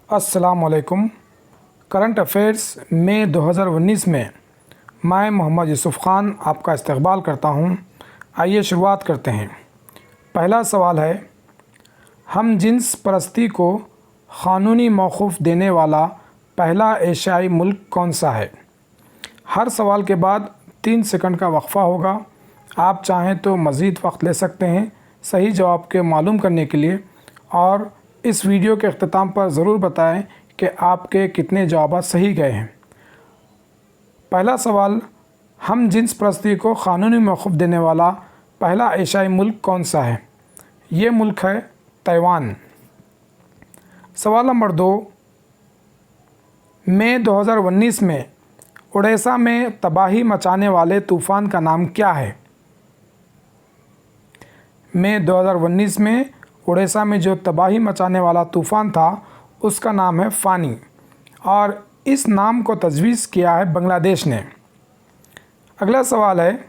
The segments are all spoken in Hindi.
अस्सलामुअलैकुम। करंट अफेयर्स मई 2019 में मैं मोहम्मद यूसुफ़ ख़ान आपका इस्तकबाल करता हूं। आइए शुरुआत करते हैं। पहला सवाल है, हम जिन्स परस्ती को क़ानूनी मौक़ूफ़ देने वाला पहला एशियाई मुल्क कौन सा है? हर सवाल के बाद 3 सेकंड का वक्फ़ा होगा। आप चाहें तो मज़ीद वक्त ले सकते हैं सही जवाब के मालूम करने के लिए, और इस वीडियो के अख्ताम पर ज़रूर बताएं कि आपके कितने जवाब सही गए हैं। पहला सवाल, हम जिन्स परस्ती को क़ानूनी मौक़ूफ़ देने वाला पहला एशियाई मुल्क कौन सा है? ये मुल्क है ताइवान। सवाल नंबर 2, मई 2019 में ओडिशा में तबाही मचाने वाले तूफ़ान का नाम क्या है? मई 2019 में ओडिशा में जो तबाही मचाने वाला तूफ़ान था उसका नाम है फ़ानी, और इस नाम को तजवीज़ किया है बांग्लादेश ने। अगला सवाल है,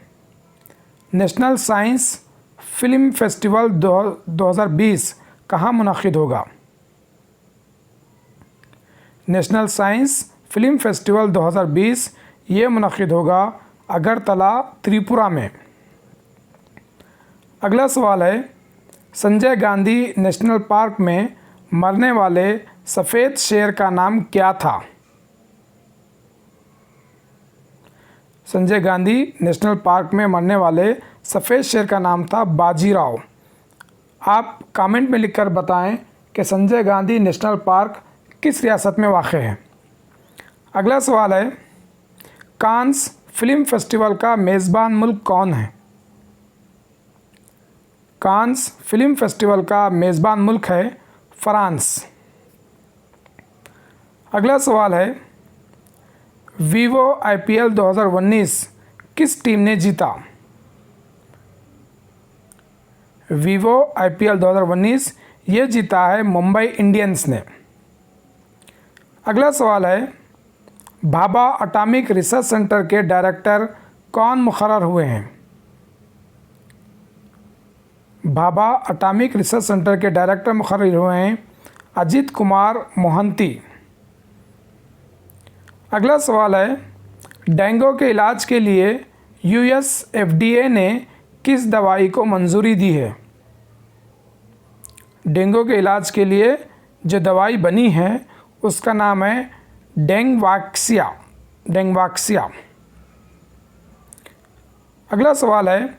नेशनल साइंस फ़िल्म फेस्टिवल 2020 कहाँ मुनक़िद होगा? नेशनल साइंस फ़िल्म फेस्टिवल 2020 ये मुनक़िद होगा अगरतला, त्रिपुरा में। अगला सवाल है, संजय गांधी नेशनल पार्क में मरने वाले सफ़ेद शेर का नाम क्या था? संजय गांधी नेशनल पार्क में मरने वाले सफ़ेद शेर का नाम था बाजीराव। आप कमेंट में लिखकर बताएं कि संजय गांधी नेशनल पार्क किस रियासत में वाक़ है। अगला सवाल है, कांस फ़िल्म फेस्टिवल का मेज़बान मुल्क कौन है? कांस फ़िल्म फेस्टिवल का मेज़बान मुल्क है फ़्रांस। अगला सवाल है, वीवो IPL 2019 किस टीम ने जीता? वीवो IPL 2019 ये जीता है मुंबई इंडियंस ने। अगला सवाल है, भाभा एटॉमिक रिसर्च सेंटर के डायरेक्टर कौन मुक़र्रर हुए हैं? भाभा एटॉमिक रिसर्च सेंटर के डायरेक्टर मुक़र्रर हुए हैं अजित कुमार मोहंती। अगला सवाल है, डेंगू के इलाज के लिए US FDA ने किस दवाई को मंजूरी दी है? डेंगू के इलाज के लिए जो दवाई बनी है उसका नाम है डेंगवाक्सिया। अगला सवाल है,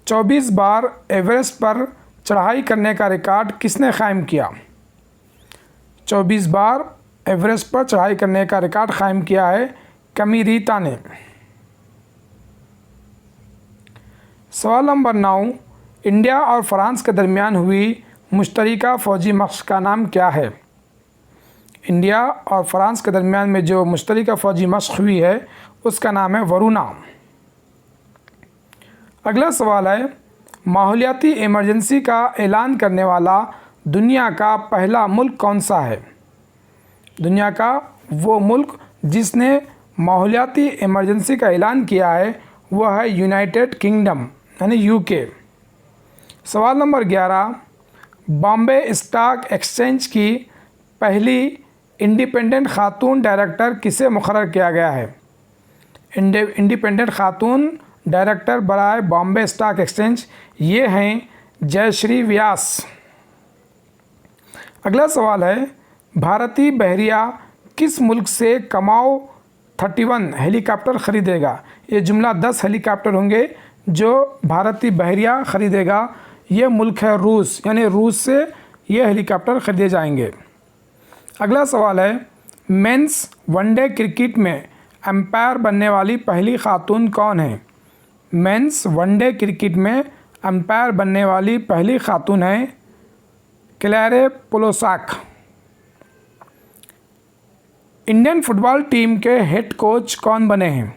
24 बार एवरेस्ट पर चढ़ाई करने का रिकॉर्ड किसने कायम किया? 24 बार एवरेस्ट पर चढ़ाई करने का रिकॉर्ड कायम किया है कमिरीता ने। सवाल नंबर 9, इंडिया और फ्रांस के दरमियान हुई मुश्तरका फ़ौजी मशक़ का नाम क्या है? इंडिया और फ्रांस के दरमियान में जो मुश्तरका फ़ौजी मशक़ हुई है उसका नाम है वरुणा। अगला सवाल है, माहौलियाती इमरजेंसी का ऐलान करने वाला दुनिया का पहला मुल्क कौन सा है? दुनिया का वो मुल्क जिसने माहौलियाती इमरजेंसी का ऐलान किया है वह है यूनाइटेड किंगडम यानी UK। सवाल नंबर 11, बॉम्बे स्टॉक एक्सचेंज की पहली इंडिपेंडेंट खातून डायरेक्टर किसे मुक़र्रर किया गया है? इंडिपेंडेंट खातून डायरेक्टर बराए बॉम्बे स्टॉक एक्सचेंज ये हैं जयश्री व्यास। अगला सवाल है, भारतीय बहरिया किस मुल्क से कमाओ 31 हेलीकॉप्टर ख़रीदेगा? ये जुमला 10 हेलीकॉप्टर होंगे जो भारतीय बहरिया ख़रीदेगा। ये मुल्क है रूस, यानी रूस से ये हेलीकॉप्टर ख़रीदे जाएंगे। अगला सवाल है, मेंस वनडे क्रिकेट में एम्पायर बनने वाली पहली खातून कौन है? मेंस वनडे क्रिकेट में एम्पायर बनने वाली पहली खातून है क्लैरे पोलोसाक। इंडियन फुटबॉल टीम के हेड कोच कौन बने हैं?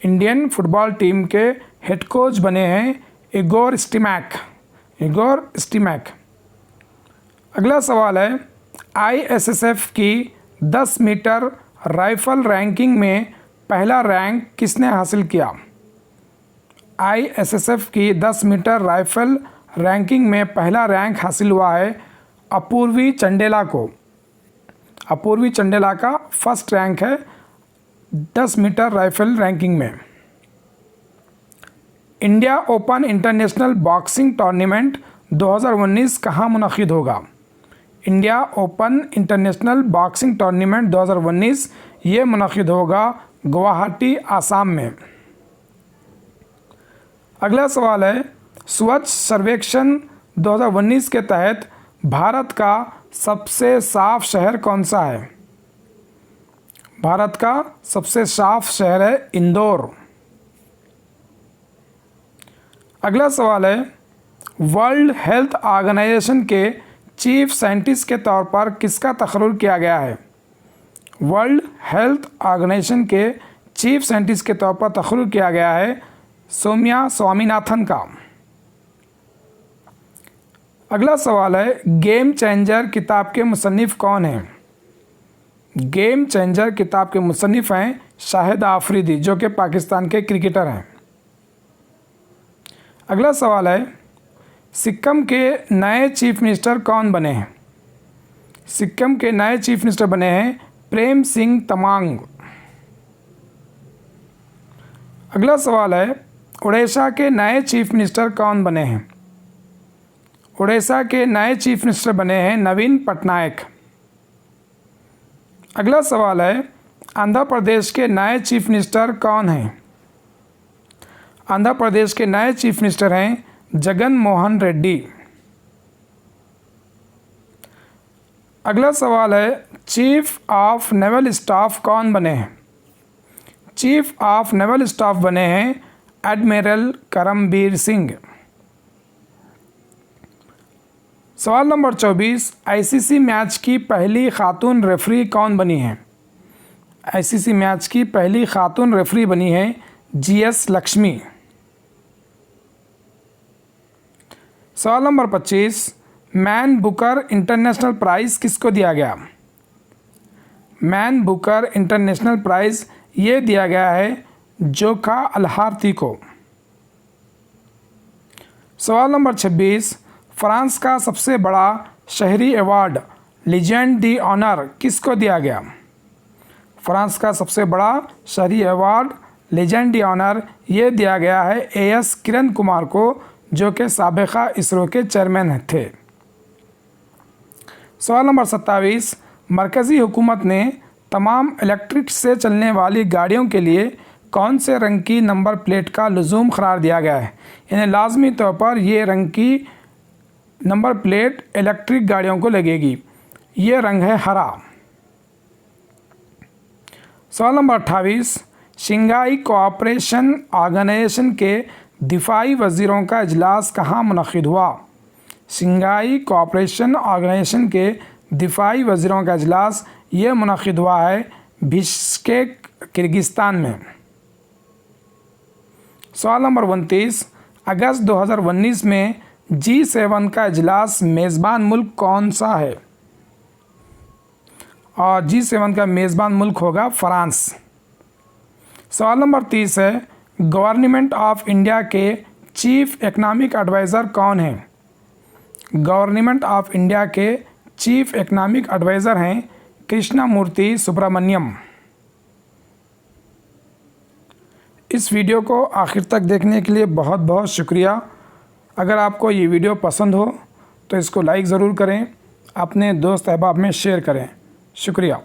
इंडियन फुटबॉल टीम के हेड कोच बने हैं इगोर स्टीमैक। अगला सवाल है, ISSF की 10 मीटर राइफ़ल रैंकिंग में पहला रैंक किसने हासिल किया? ISSF की 10 मीटर राइफ़ल रैंकिंग में पहला रैंक हासिल हुआ है अपूर्वी चंडेला को। अपूर्वी चंडेला का फर्स्ट रैंक है 10 मीटर राइफल रैंकिंग में। India open international boxing tournament 2019 कहाँ मुनक़िद होगा? India open international boxing tournament 2019 ये मुनक़िद होगा गुवाहाटी, आसाम में। अगला सवाल है, स्वच्छ सर्वेक्षण 2019 के तहत भारत का सबसे साफ शहर कौन सा है? भारत का सबसे साफ शहर है इंदौर। अगला सवाल है, वर्ल्ड हेल्थ ऑर्गेनाइजेशन के चीफ साइंटिस्ट के तौर पर किसका तकर्रुर किया गया है? वर्ल्ड हेल्थ ऑर्गेनाइजेशन के चीफ साइंटिस्ट के तौर पर तकर्रुर किया गया है सौम्या स्वामीनाथन का। अगला सवाल है, गेम चेंजर किताब के मुसन्निफ़ कौन हैं? गेम चेंजर किताब के मुसन्निफ़ हैं शाहिद आफरीदी, जो कि पाकिस्तान के क्रिकेटर हैं। अगला सवाल है, सिक्किम के नए चीफ मिनिस्टर कौन बने हैं? सिक्किम के नए चीफ मिनिस्टर बने हैं प्रेम सिंह तमांग। अगला सवाल है, उड़ीसा के नए चीफ मिनिस्टर कौन बने हैं? उड़ीसा के नए चीफ मिनिस्टर बने हैं नवीन पटनायक। अगला सवाल है, आंध्र प्रदेश के नए चीफ मिनिस्टर कौन हैं? आंध्र प्रदेश के नए चीफ मिनिस्टर हैं जगन मोहन रेड्डी। अगला सवाल है, चीफ ऑफ नेवल स्टाफ कौन बने हैं? चीफ ऑफ नेवल स्टाफ बने हैं एडमिरल करमबीर सिंह। सवाल नंबर 24, आईसीसी मैच की पहली खातून रेफरी कौन बनी है? आईसीसी मैच की पहली खातून रेफरी बनी है जीएस लक्ष्मी। सवाल नंबर 25, मैन बुकर इंटरनेशनल प्राइज़ किसको दिया गया? मैन बुकर इंटरनेशनल प्राइज़ ये दिया गया है जोखा अल्हार्थी को। सवाल नंबर 26, फ्रांस का सबसे बड़ा शहरी अवार्ड लीजेंड दी ऑनर किसको दिया गया? फ्रांस का सबसे बड़ा शहरी अवार्ड लीजेंड दी ऑनर ये दिया गया है एएस किरण कुमार को, जो कि साबिका इसरो के चेयरमैन थे। सवाल नंबर 27, मरकज़ी हुकूमत ने तमाम इलेक्ट्रिक से चलने वाली गाड़ियों के लिए कौन से रंग की नंबर प्लेट का लज़ूम करार दिया गया है? यानी लाजमी तौर पर ये रंग की नंबर प्लेट इलेक्ट्रिक गाड़ियों को लगेगी। ये रंग है हरा। सवाल नंबर 28, शंघाई कोऑपरेशन ऑर्गेनाइजेशन के दिफाई वज़ीरों का इजलास कहाँ मुनक़िद हुआ? शंघाई कोऑपरेशन ऑर्गेनाइजेशन के दिफाई वज़ीरों का इजलास ये मुनक़िद हुआ है बिश्केक, किर्गिस्तान में। सवाल नंबर 29, अगस्त 2019 में G7 का इजलास मेज़बान मुल्क कौन सा है? और G7 का मेज़बान मुल्क होगा फ्रांस। सवाल नंबर 30 है, गवर्नमेंट ऑफ इंडिया के चीफ इकनॉमिक एडवाइज़र कौन हैं? गवर्नमेंट ऑफ इंडिया के चीफ इकनॉमिक एडवाइज़र हैं कृष्णमूर्ति सुब्रमण्यम। इस वीडियो को आखिर तक देखने के लिए बहुत बहुत शुक्रिया। अगर आपको ये वीडियो पसंद हो तो इसको लाइक ज़रूर करें, अपने दोस्त अहबाब में शेयर करें। शुक्रिया।